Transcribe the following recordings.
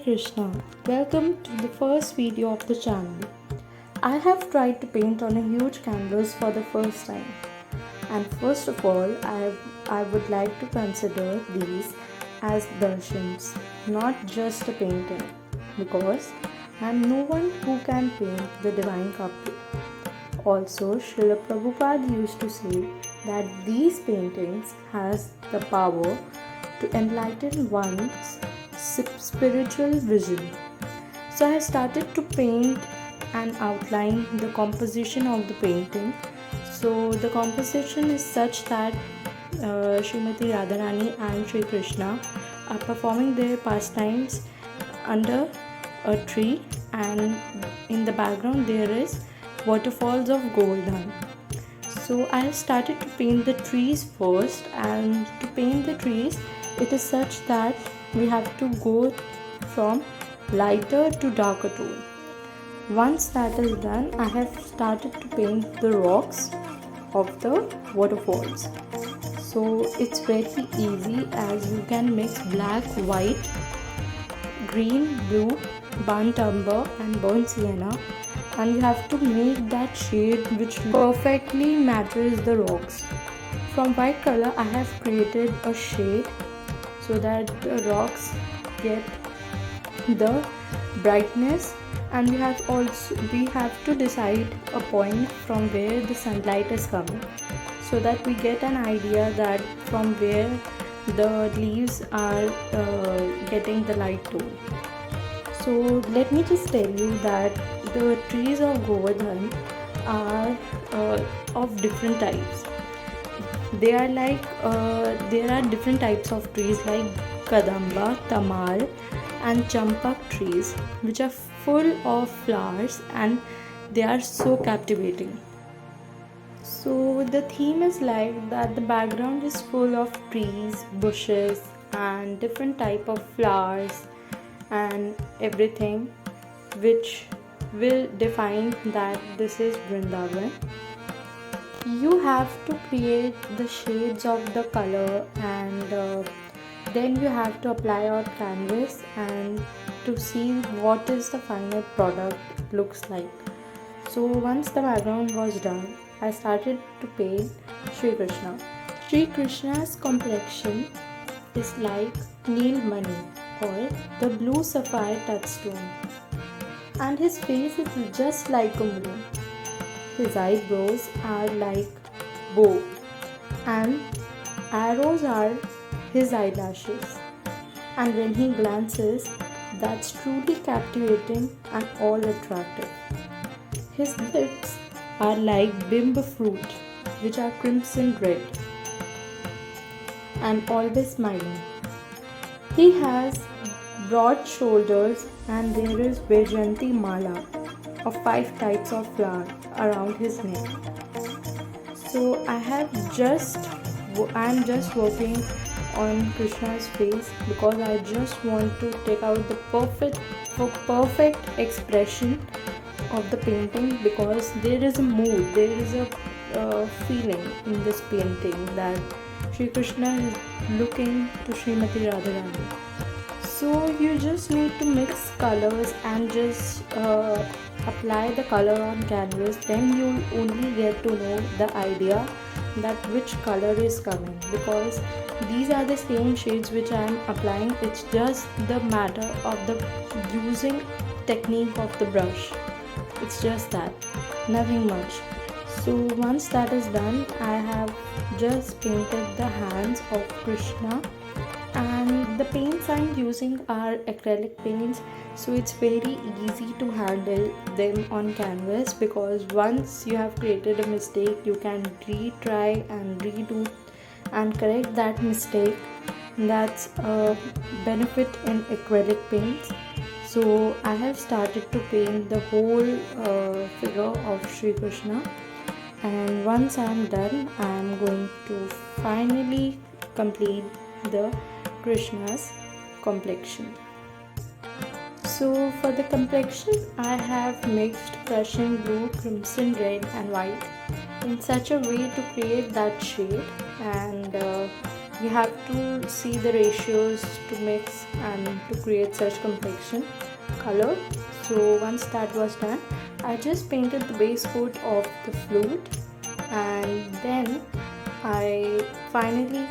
Krishna. Welcome to the first video of the channel. I have tried to paint on a huge canvas for the first time. And first of all, I would like to consider these as darshans, not just a painting, because I am no one who can paint the divine couple. Also, Srila Prabhupada used to say that these paintings has the power to enlighten one's spiritual vision. So I have started to paint and outline the composition of the painting. So the composition is such that Srimati Radharani and Shri Krishna are performing their pastimes under a tree, and in the background there is waterfalls of Govardhan. So I have started to paint the trees first, and to paint the trees it is such that we have to go from lighter to darker tone. Once that is done, I have started to paint the rocks of the waterfalls. So it's very easy, as you can mix black, white, green, blue, burnt umber and burnt sienna, and you have to make that shade which perfectly matches the rocks. From white color I have created a shade so that the rocks get the brightness, and we have to decide a point from where the sunlight is coming, so that we get an idea that from where the leaves are getting the light tone. So let me just tell you that the trees of Govardhan are of different types. There are different types of trees like Kadamba, Tamar and Champak trees, which are full of flowers and they are so captivating. So the theme is like that the background is full of trees, bushes and different type of flowers and everything, which will define that this is Vrindavan. You have to create the shades of the color, and then you have to apply on canvas and to see what is the final product looks like. So once the background was done, I started to paint Shri Krishna. Shri Krishna's complexion is like Neelmani, or the blue sapphire touchstone, and his face is just like a moon. His eyebrows are like bow, and arrows are his eyelashes. And when he glances, that's truly captivating and all attractive. His lips are like bimba fruit, which are crimson red, and always smiling. He has broad shoulders, and there is Vajanti Mala of 5 types of flower around his neck. So I am just working on Krishna's face because I just want to take out the perfect expression of the painting, because there is a mood, there is a feeling in this painting that Shri Krishna is looking to Srimati Radharani. So you just need to mix colors and just apply the color on canvas, then you only get to know the idea that which color is coming, because these are the same shades which I am applying. It's just the matter of the using technique of the brush. It's just that, nothing much. So once that is done, I have just painted the hands of Krishna, and the paints I'm using are acrylic paints, so it's very easy to handle them on canvas, because once you have created a mistake, you can retry and redo and correct that mistake. That's a benefit in acrylic paints. So I have started to paint the whole figure of Shri Krishna, and once I am done, I am going to finally complete the Krishna's complexion. So for the complexion, I have mixed Prussian blue, crimson red and white in such a way to create that shade, and you have to see the ratios to mix and to create such complexion color. So once that was done, I just painted the base coat of the flute, and then I finally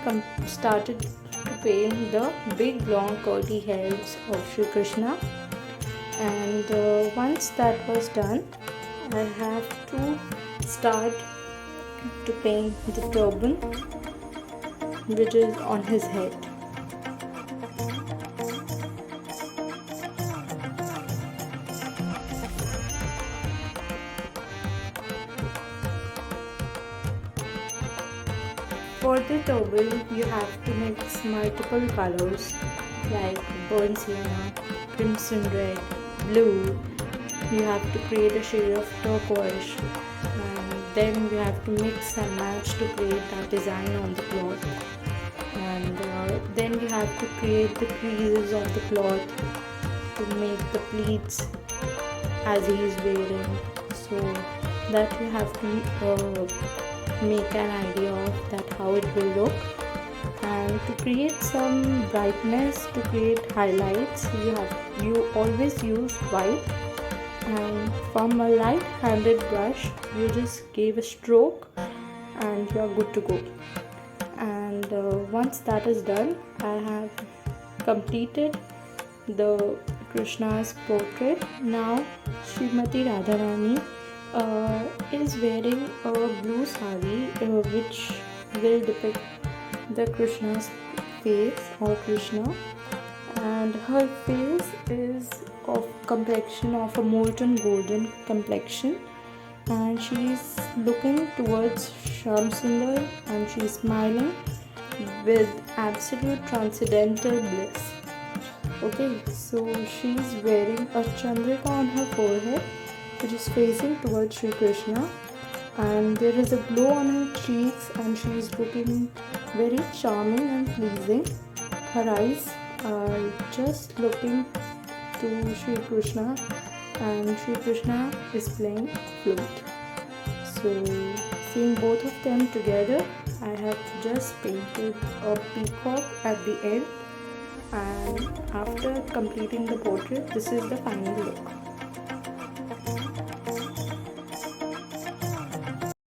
started to paint the big long curly hairs of Shri Krishna. And once that was done, I have to start to paint the turban which is on his head. For the turban, you have to mix multiple colors like burnt sienna, crimson red, blue. You have to create a shade of turquoise, and then you have to mix and match to create that design on the cloth. And then you have to create the creases of the cloth to make the pleats as he is wearing, so that you have to make an idea of that how it will look. And to create some brightness, to create highlights, you always use white, and from a light-handed brush you just give a stroke and you are good to go. And once that is done, I have completed the Krishna's portrait. Now Srimati Radharani is wearing a blue sari which will depict the Krishna's face or Krishna, and her face is of complexion of a molten golden complexion, and she is looking towards Shyam Sundar and she is smiling with absolute transcendental bliss. Okay, so she is wearing a chandrika on her forehead which is facing towards Sri Krishna, and there is a glow on her cheeks and she is looking very charming and pleasing. Her eyes are just looking to Sri Krishna, and Sri Krishna is playing flute. So seeing both of them together, I have just painted a peacock at the end, and after completing the portrait, this is the final look.